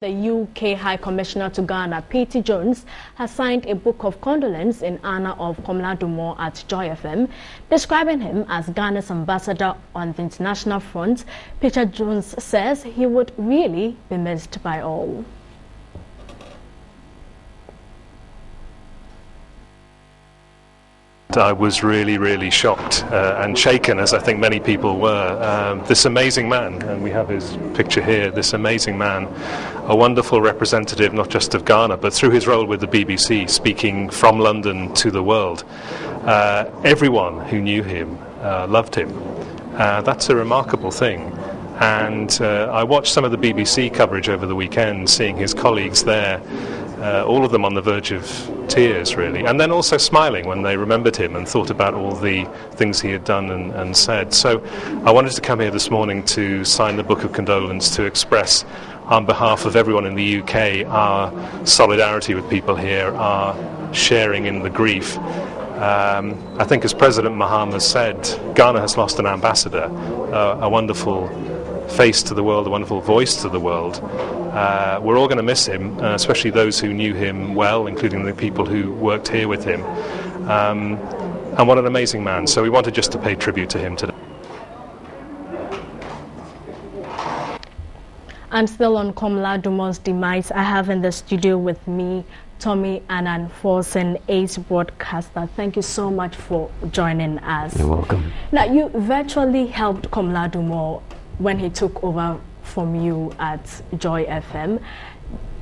The UK High Commissioner to Ghana, P.T. Jones, has signed a book of condolence in honor of Komla Dumor at Joy FM, describing him as Ghana's ambassador on the international front. Peter Jones says he would really be missed by all. I was really shocked and shaken, as I think many people were. This amazing man, and we have his picture here, this amazing man, a wonderful representative not just of Ghana, but through his role with the BBC, speaking from London to the world. Everyone who knew him loved him. That's a remarkable thing. And I watched some of the BBC coverage over the weekend, seeing his colleagues there, all of them on the verge of tears, really, and then also smiling when they remembered him and thought about all the things he had done and said. So I wanted to come here this morning to sign the Book of Condolence, to express on behalf of everyone in the UK our solidarity with people here, our sharing in the grief. I think, as President Mahama said, Ghana has lost an ambassador, a wonderful face to the world, a wonderful voice to the world. We're all going to miss him, especially those who knew him well, including the people who worked here with him. And what an amazing man. So we wanted just to pay tribute to him today. And still on Komla Dumor's demise, I have in the studio with me Tommy Annan Forsen, Ace broadcaster. Thank you so much for joining us. You're welcome. Now, you virtually helped Komla Dumor when he took over from you at Joy FM.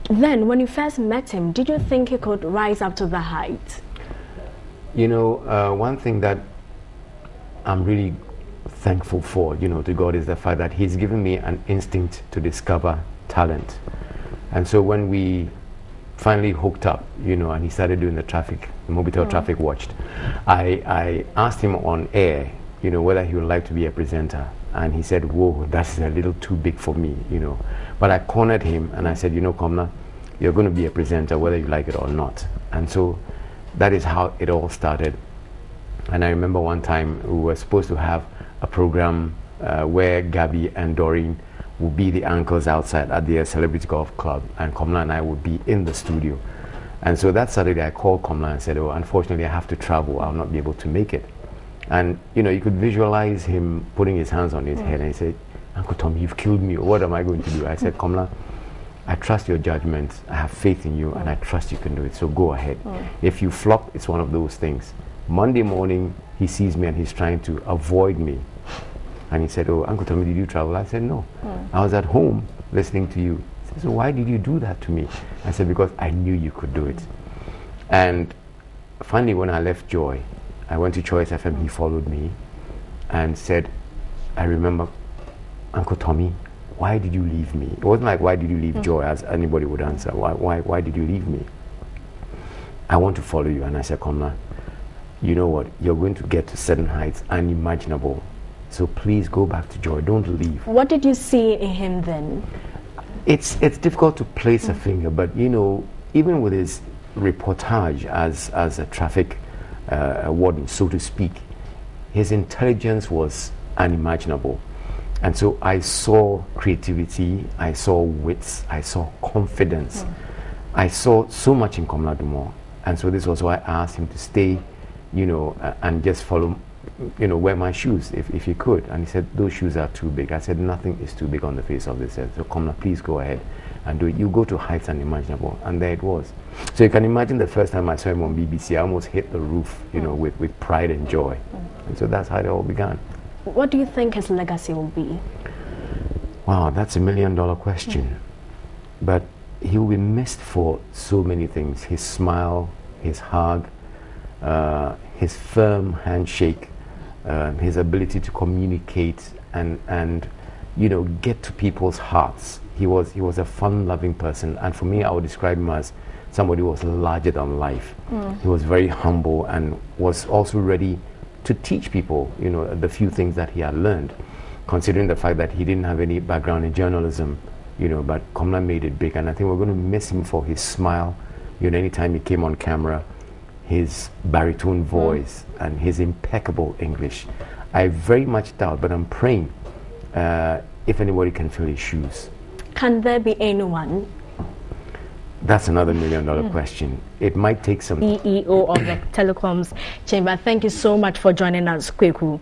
Then, when you first met him, did you think he could rise up to the height? You know, one thing that I'm really thankful for, to God, is the fact that He's given me an instinct to discover talent. And so when we finally hooked up, and he started doing the Mobitel traffic watched, I asked him on air, whether he would like to be a presenter. And he said, whoa, that's a little too big for me, But I cornered him and I said, Komla, you're going to be a presenter whether you like it or not. And so that is how it all started. And I remember one time we were supposed to have a program where Gabby and Doreen would be the anchors outside at the Celebrity Golf Club, and Komla and I would be in the studio. And so that Saturday I called Komla and said, oh, unfortunately I have to travel, I'll not be able to make it. And you could visualize him putting his hands on his head and he said, Uncle Tom, you've killed me. What am I going to do? I said, Komla, I trust your judgment. I have faith in you and I trust you can do it. So go ahead. If you flop, it's one of those things. Monday morning, he sees me and he's trying to avoid me. And he said, oh, Uncle Tommy, did you travel? I said, no. I was at home listening to you. He said, so why did you do that to me? I said, because I knew you could do it. And finally, when I left Joy, I went to Choice FM, he followed me and said, I remember, Uncle Tommy, why did you leave me? It wasn't like, why did you leave Joy, as anybody would answer. Why did you leave me? I want to follow you. And I said, Komla, you know what? You're going to get to certain heights unimaginable. So please go back to Joy. Don't leave. What did you see in him then? It's difficult to place a finger, but even with his reportage as a traffic warden, so to speak, his intelligence was unimaginable. And so I saw creativity, I saw wits, I saw confidence. I saw so much in Komla Dumor. And so this was why I asked him to stay, and just follow, wear my shoes if he could. And he said, those shoes are too big. I said, nothing is too big on the face of this earth. So Komla, please go ahead and do it. You go to heights unimaginable. And there it was. So you can imagine the first time I saw him on BBC, I almost hit the roof, with pride and joy. And so that's how it all began. What do you think his legacy will be? Wow, that's $1 million question. But he will be missed for so many things. His smile, his hug, his firm handshake, his ability to communicate and get to people's hearts. He was a fun-loving person, and for me, I would describe him as somebody who was larger than life. He was very humble and was also ready to teach people, the few things that he had learned, considering the fact that he didn't have any background in journalism, but Komla made it big, and I think we're going to miss him for his smile, anytime he came on camera, his baritone voice, and his impeccable English. I very much doubt, but I'm praying if anybody can fill his shoes. Can there be anyone That's another $1 million question. It might take some... CEO of the Telecoms Chamber. Thank you so much for joining us, Kwaku.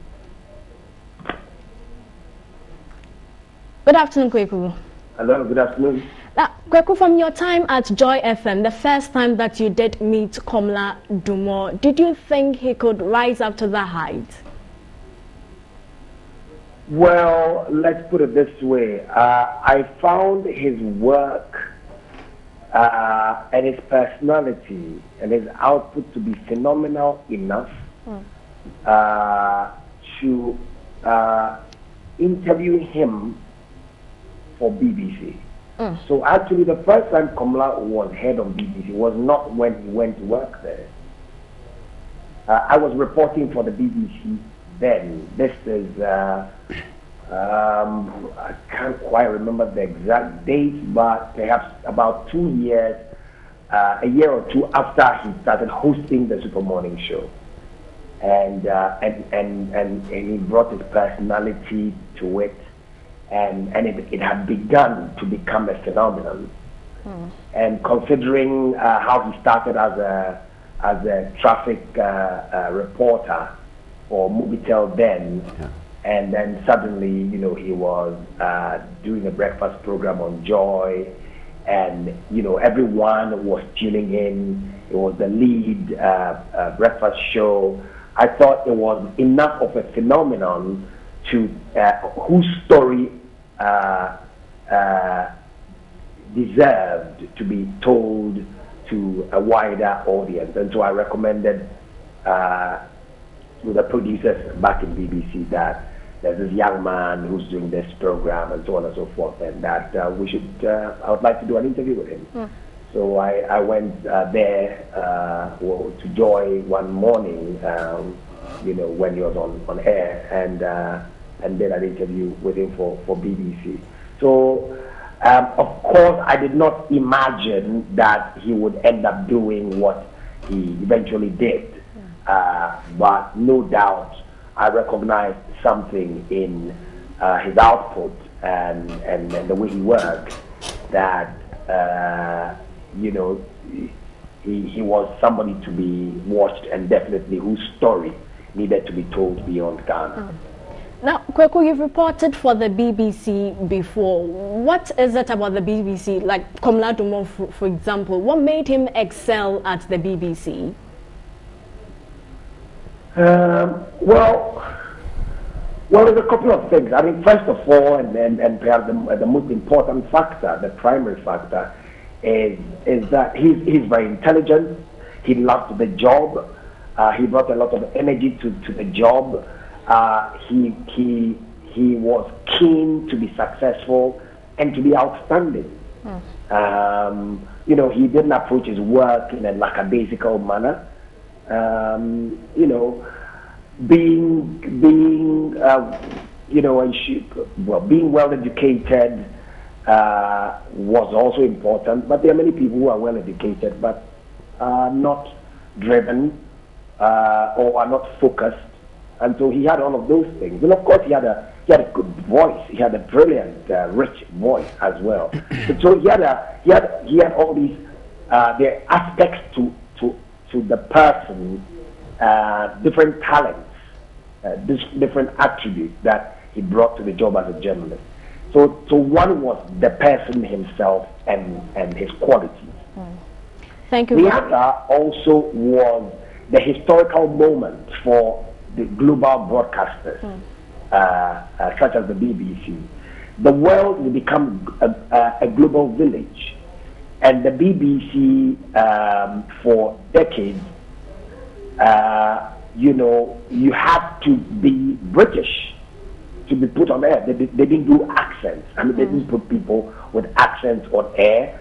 Good afternoon, Kwaku. Hello, good afternoon. Now, Kwaku, from your time at Joy FM, the first time that you did meet Komla Dumor, did you think he could rise up to that height? Well, let's put it this way. I found his work and his personality and his output to be phenomenal enough to interview him for BBC. So actually the first time Komla was head on BBC was not when he went to work there. I was reporting for the BBC then. This is, I can't quite remember the exact date, but perhaps about 2 years, a year or two after he started hosting the Super Morning Show. And he brought his personality to it. And it had begun to become a phenomenon. And considering how he started as a traffic reporter for Movitel then, and then suddenly, you know, he was doing a breakfast program on Joy, and you know, everyone was tuning in. It was the lead breakfast show. I thought it was enough of a phenomenon to whose story deserved to be told to a wider audience. And so I recommended to the producers back in BBC that there's this young man who's doing this program and so on and so forth, and that we should, I would like to do an interview with him. So I went there to Joy one morning, you know, when he was on air, and did an interview with him for BBC. So, of course, I did not imagine that he would end up doing what he eventually did. But no doubt, I recognized something in his output and the way he worked that, you know, he was somebody to be watched, and definitely whose story needed to be told beyond Ghana. Now, Kwaku, you've reported for the BBC before. What is it about the BBC, like Komla Dumor, for example? What made him excel at the BBC? Well, there's a couple of things. I mean, first of all, and perhaps the most important factor, the primary factor, is that he's very intelligent. He loved the job. He brought a lot of energy to the job. He was keen to be successful and to be outstanding. You know, he didn't approach his work in a lackadaisical manner. You know, being you know, being well educated was also important. But there are many people who are well educated but not driven or are not focused. And so he had all of those things. And of course he had a good voice. He had a brilliant, rich voice as well. So he had all these the aspects to the person, different talents, different attributes that he brought to the job as a journalist. So one was the person himself and his qualities. Thank you. The other also was the historical moment for the global broadcasters, such as the BBC. The world will become a global village, and the BBC for decades, you know, you had to be British to be put on air. They didn't do accents. I mean, they didn't put people with accents on air.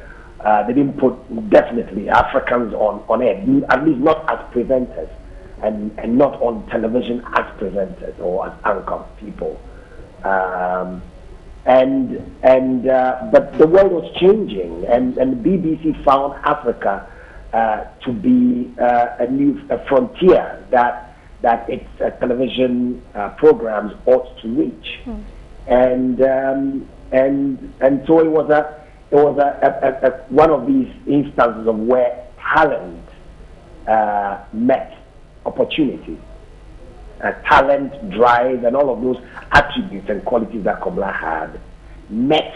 They didn't put definitely Africans on air, at least not as presenters. And not on television as presenters or as anchor people, but the world was changing, and the BBC found Africa to be a frontier that its television programs ought to reach, and so it was one of these instances of where talent met opportunity. Talent, drive, and all of those attributes and qualities that Komla had met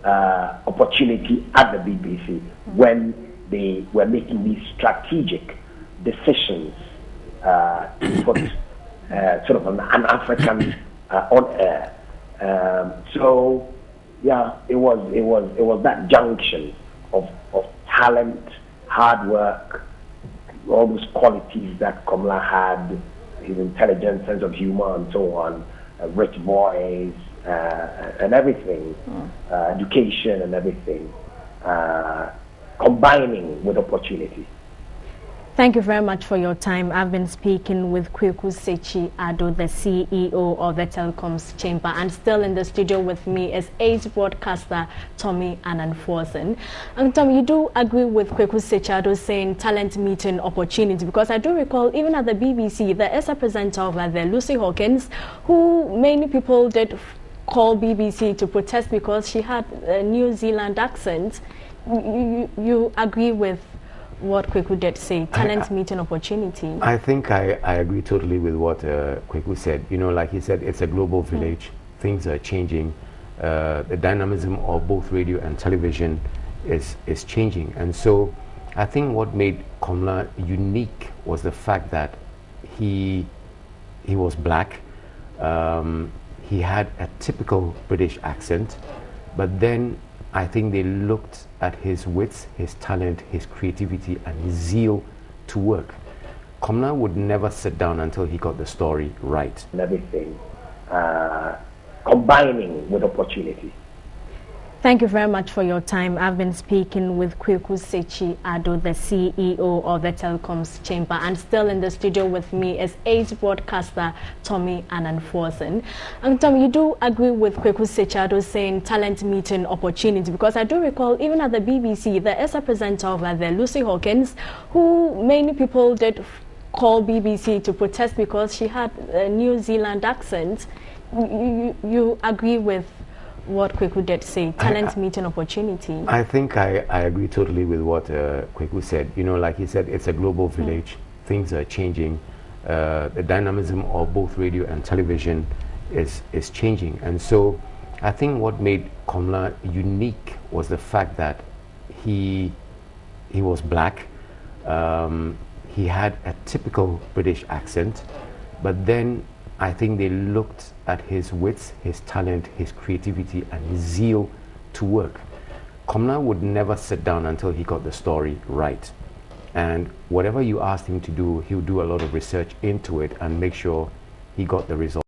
opportunity at the BBC when they were making these strategic decisions to put sort of an African on air. So yeah, it was that junction of talent, hard work, all those qualities that Komla had, his intelligence, sense of humor, and so on, rich voice, and everything, education and everything, combining with opportunity. Thank you very much for your time. I've been speaking with Kwaku Addo, the CEO of the Telecoms Chamber, and still in the studio with me is ace broadcaster Tommy Ananforsen. And Tommy, you do agree with Kwaku Addo saying talent meeting opportunity, because I do recall even at the BBC there is a presenter of the Lucy Hawkins, who many people did call BBC to protest because she had a New Zealand accent. You agree with what Kwaku did say, talent meeting opportunity? I think I agree totally with what Kwaku said. You know, like he said, it's a global village. Things are changing. The dynamism of both radio and television is changing. And so I think what made Komla unique was the fact that he was black. He had a typical British accent, but then I think they looked at his wits, his talent, his creativity, and his zeal to work. Komla would never sit down until he got the story right. And everything, combining with opportunity. Thank you very much for your time. I've been speaking with Kwaku Addo, the CEO of the Telecoms Chamber, and still in the studio with me is ace broadcaster Tommy Ananforsen. And Tommy, you do agree with Kwaku Addo saying talent meeting opportunity, because I do recall even at the BBC there is a presenter of the Lucy Hawkins, who many people did call BBC to protest because she had a New Zealand accent. You agree with what Kwaku did say, talent meeting opportunity? I think I agree totally with what Kwaku said. You know, like he said, it's a global village. Things are changing. The dynamism of both radio and television is changing. And so I think what made Komla unique was the fact that he was black. He had a typical British accent, but then I think they looked at his wits, his talent, his creativity, and his zeal to work. Komla would never sit down until he got the story right. And whatever you asked him to do, he would do a lot of research into it and make sure he got the result.